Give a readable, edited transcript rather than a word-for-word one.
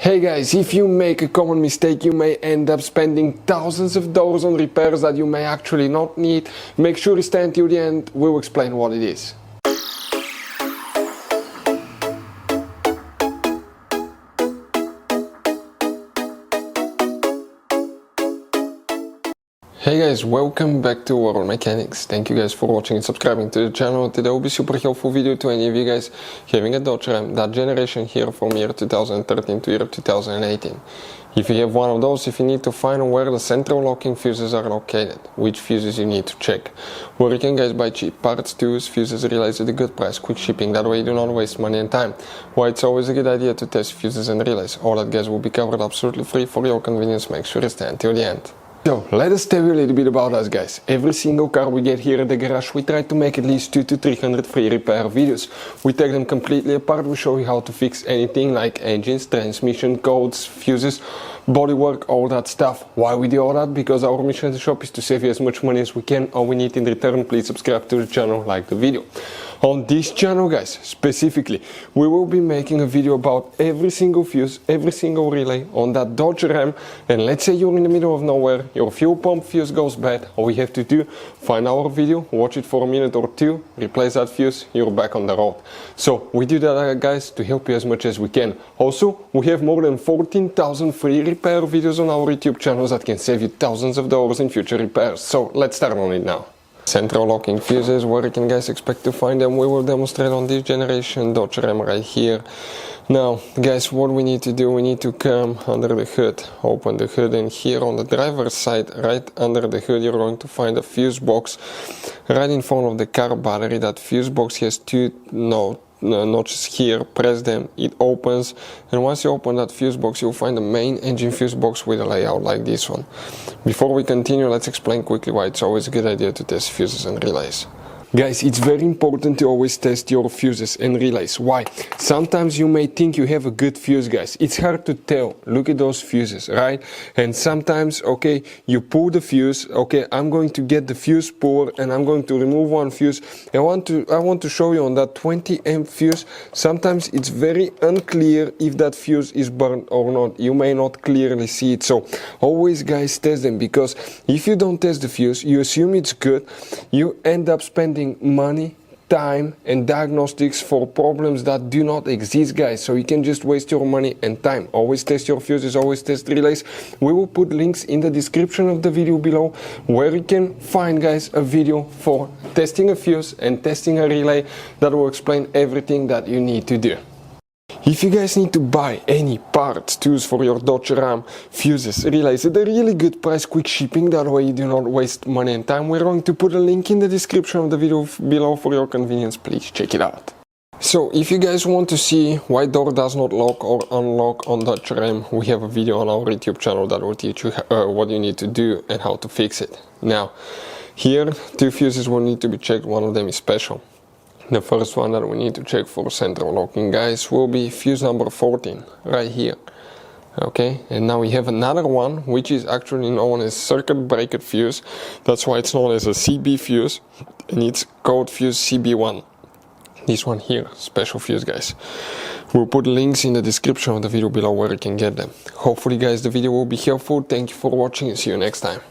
Hey guys, if you make a common mistake, you may end up spending thousands of dollars on repairs that you may actually not need. Make sure you stay until the end, we'll explain what it is. Hey guys, welcome back to World Mechanics. Thank you guys for watching and subscribing to the channel. Today will be super helpful video to any of you guys having a Dodge Ram, that generation here from year 2013 to year 2018. If you have one of those, if you need to find where the central locking fuses are located, which fuses you need to check, where you can guys buy cheap parts, tools, fuses, relays at a good price, quick shipping, that way you do not waste money and time. Why it's always a good idea to test fuses and relays. All that guys will be covered absolutely free for your convenience. Make sure you stay until the end. So, let us tell you a little bit about us guys. Every single car we get here at the garage, we try to make at least 200 to 300 free repair videos. We take them completely apart, we show you how to fix anything like engines, transmission, codes, fuses, bodywork, all that stuff. Why we do all that? Because our mission at the shop is to save you as much money as we can. All we need in return, please subscribe to the channel, like the video. On this channel guys, specifically, we will be making a video about every single fuse, every single relay on that Dodge Ram. And let's say you're in the middle of nowhere, your fuel pump fuse goes bad, all we have to do, find our video, watch it for a minute or two, replace that fuse, you're back on the road. So we do that guys to help you as much as we can. Also, we have more than 14,000 free repair videos on our YouTube channels that can save you thousands of dollars in future repairs. So let's start on it now. Central locking fuses, where you can guys expect to find them, we will demonstrate on this generation Dodge Ram right here. Now guys, what we need to do, we need to come under the hood, open the hood, and here on the driver's side, right under the hood, you're going to find a fuse box right in front of the car battery. That fuse box has two notches here. Press them, it opens, and once you open that fuse box, you'll find the main engine fuse box with a layout like this one. Before we continue, let's explain quickly why it's always a good idea to test fuses and relays. Guys, it's very important to always test your fuses and relays. Why? Sometimes you may think you have a good fuse, guys. It's hard to tell. Look at those fuses, right? And sometimes, okay, you pull the fuse. Okay, I'm going to get the fuse puller and I'm going to remove one fuse. I want to show you on that 20 amp fuse. Sometimes it's very unclear if that fuse is burned or not. You may not clearly see it. So always, guys, test them, because if you don't test the fuse, you assume it's good. You end up spending money, time, and diagnostics for problems that do not exist, guys. So you can just waste your money and time. Always test your fuses, always test relays. We will put links in the description of the video below where you can find, guys, a video for testing a fuse and testing a relay that will explain everything that you need to do. If you guys need to buy any parts, tools for your Dodge Ram, fuses, relays at a really good price, quick shipping, that way you do not waste money and time, we're going to put a link in the description of the video below for your convenience. Please check it out. So if you guys want to see why door does not lock or unlock on Dodge Ram, we have a video on our YouTube channel that will teach you what you need to do and how to fix it. Now, here two fuses will need to be checked. One of them is special. The first one that we need to check for central locking, guys, will be fuse number 14, right here. Okay, and now we have another one, which is actually known as circuit breaker fuse. That's why it's known as a CB fuse, and it's code fuse CB1. This one here, special fuse, guys. We'll put links in the description of the video below where you can get them. Hopefully, guys, the video will be helpful. Thank you for watching and see you next time.